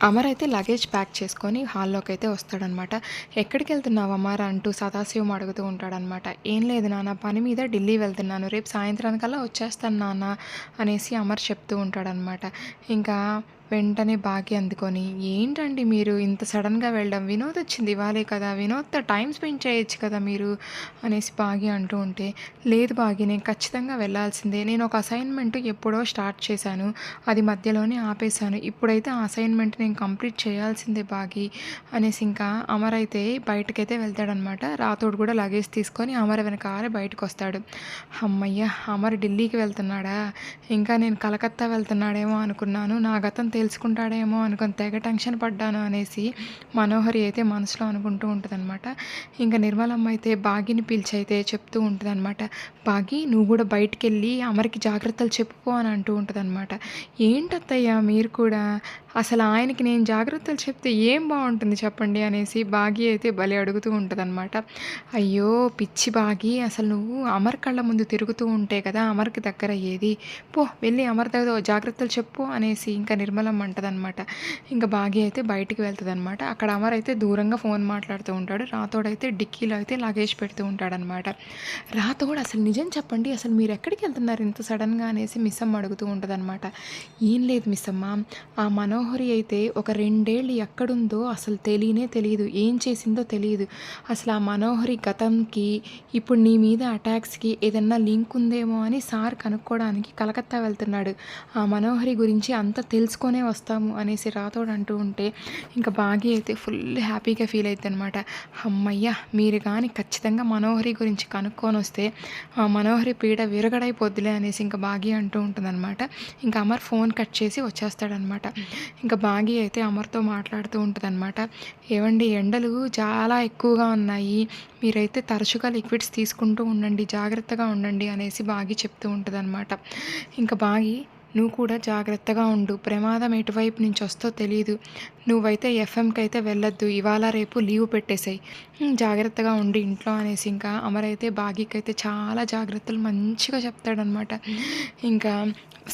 అమర్ అయితే luggage pack చేసుకొని హాల్లోకైతే వస్తాడనమాట. "ఎక్కడికెళ్తున్నావు అమర్" అంటూ సదాశివం అడుగుతూ ఉంటాడనమాట. "ఏం లేదు నాన్న, పని మీద ఢిల్లీ వెళ్తున్నాను. రేపు సాయంత్రానికల్లా వచ్చేస్తాను నాన్న" అనేసి అమర్ చెప్తూ ఉంటాడనమాట. ఇంకా వెంటనే భాగ్య అందుకొని, "ఏంటండి మీరు ఇంత సడన్‌గా వెళ్ళడం? వినోద్ వచ్చింది ఇవాళే కదా! వినోద్‌తో టైమ్ స్పెండ్ చేయొచ్చు కదా మీరు" అనేసి భాగ్య అంటూ ఉంటే, "లేదు భాగ్య, నేను ఖచ్చితంగా వెళ్ళాల్సిందే. నేను ఒక అసైన్‌మెంట్ ఎప్పుడో స్టార్ట్ చేశాను. అది మధ్యలోనే ఆపేశాను. ఇప్పుడైతే ఆ అసైన్‌మెంట్ నేను కంప్లీట్ చేయాల్సిందే బాగి" అనేసి ఇంకా అమర్ అయితే బయటకైతే వెళ్తాడనమాట. రాతోడు కూడా లగేజ్ తీసుకొని అమర్ వెనకాలే బయటకొస్తాడు. హమ్మయ్య! అమర్ ఢిల్లీకి వెళ్తున్నాడా? ఇంకా నేను కలకత్తా వెళ్తున్నాడేమో అనుకున్నాను. నా గతం తెలుసుకుంటాడేమో అనుకుని తెగ టెన్షన్ పడ్డాను అనేసి మనోహరి అయితే మనసులో అనుకుంటూ ఉంటదనమాట. ఇంక నిర్మలమ్మ అయితే బాగిని పిలిచైతే చెప్తూ ఉంటదనమాట. "బాగి, నువ్వు కూడా బయటికెళ్ళి అమర్‌కి జాగ్రత్తలు చెప్పుకో" అని అంటూ ఉంటదనమాట. "ఏంటత్తయ్య మీరు కూడా? అసలు ఆయనకి నేను జాగ్రత్తలు చెప్తే ఏం బావుంటుంది చెప్పండి" అనేసి బాగి అయితే భలే అడుగుతూ ఉంటదనమాట. "అయ్యో పిచ్చి బాగి, అసలు నువ్వు అమర్ కళ్ళ ముందు తిరుగుతూ ఉంటే కదా అమర్‌కి దగ్గరయ్యేది. పో వెళ్ళి అమర్ దగ్గర జాగ్రత్తలు చెప్పు" అనేసి ఇంకా నిర్మలమ్మ అంటదనమాట. ఇంక బాగి అయితే బయటికి వెళ్తదనమాట. అక్కడ అమర్ అయితే దూరంగా ఫోన్ మాట్లాడుతూ ఉంటాడు. రాతోడైతే డిక్కీలో అయితే లగేజ్ పెడుతూ ఉంటాడనమాట. రాతోడు, "అసలు నిజం చెప్పండి, అసలు మీరెక్కడికెళ్తున్నారు ఇంత సడన్‌గా" అనేసి మిస్సమ్మ అడుగుతూ ఉంటదనమాట. "ఏం లేదు మిస్సమ్మ, ఆ మనోహరి అయితే ఒక 2 ఏళ్ళు ఎక్కడుందో అసలు తెలియనే తెలీదు. ఏం చేసిందో తెలీదు. అసలు ఆ మనోహరి గతంకి, ఇప్పుడు నీ మీద అటాక్స్‌కి ఏదన్నా లింక్ ఉందేమో అని సార్ కనుక్కోవడానికి కలకత్తా వెళ్తున్నాడు. ఆ మనోహరి గురించి అంతా తెలుసుకొనే వస్తాము" అనేసి రాతోడు అంటూ ఉంటే, ఇంకా భాగ్య అయితే ఫుల్ హ్యాపీగా ఫీల్ అయిద్దనమాట. "హమ్మయ్య! మీరు కానీ ఖచ్చితంగా మనోహరి గురించి కనుక్కొనొస్తే ఆ మనోహరి పీడ విరగడైపోద్దిలే" అనేసి ఇంకా భాగ్య అంటూ ఉంటుందన్నమాట. ఇంకా అమర్ ఫోన్ కట్ చేసి వచ్చేస్తాడనమాట. ఇంకా భాగ్య అయితే అమర్‌తో మాట్లాడుతూ ఉంటదనమాట. "ఏవండీ, ఎండలు చాలా ఎక్కువగా ఉన్నాయి. మీరైతే తరచుగా లిక్విడ్స్ తీసుకుంటూ ఉండండి. జాగ్రత్తగా ఉండండి" అనేసి భాగ్య చెప్తూ ఉంటదనమాట. ఇంకా భాగి, "నువ్వు కూడా జాగ్రత్తగా ఉండు. ప్రమాదం ఎటువైపు నుంచి వస్తో తెలీదు. నువ్వైతే ఎఫ్ఎంకైతే వెళ్ళొద్దు. ఇవాళ రేపు లీవ్ పెట్టేసేయ్. జాగ్రత్తగా ఉండు ఇంట్లో" అనేసి ఇంకా అమర్ అయితే భాగ్యకైతే చాలా జాగ్రత్తలు మంచిగా చెప్తాడనమాట. ఇంకా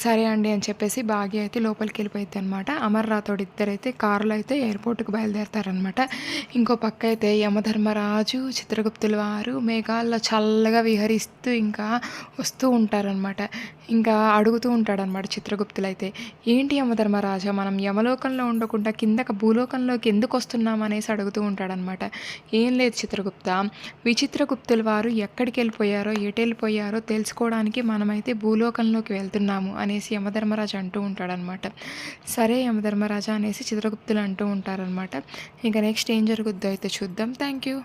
"సరే అండి" అని చెప్పేసి భాగ్య అయితే లోపలికెళ్ళిపోయిద్దనమాట. అమర్, రాతోడు ఇద్దరైతే కారులో అయితే ఎయిర్‌పోర్ట్‌కి బయలుదేరతారనమాట. ఇంకో పక్క అయితే యమధర్మరాజు, చిత్రగుప్తుల వారు మేఘాల్లో చల్లగా విహరిస్తూ ఇంకా వస్తూ ఉంటారనమాట. ఇంకా అడుగుతూ ఉంటాడనమాట చిత్రగుప్తులైతే, "ఏంటి యమధర్మరాజా, మనం యమలోకంలో ఉండకుండా కిందకి భూలోకంలోకి ఎందుకు వస్తున్నాం" అనేసి అడుగుతూ ఉంటాడనమాట. "ఏం లేదు చిత్రగుప్త, విచిత్రగుప్తుల వారు ఎక్కడికెళ్ళిపోయారో, ఎటెళ్ళిపోయారో తెలుసుకోవడానికి మనమైతే భూలోకంలోకి వెళ్తున్నాము" అనేసి యమధర్మరాజు అంటూ ఉంటాడనమాట. "సరే యమధర్మరాజా" అనేసి చిత్రగుప్తులు అంటూ ఉంటారనమాట. ఇంకా నెక్స్ట్ ఏం జరుగుద్దో అయితే చూద్దాం. Thank you.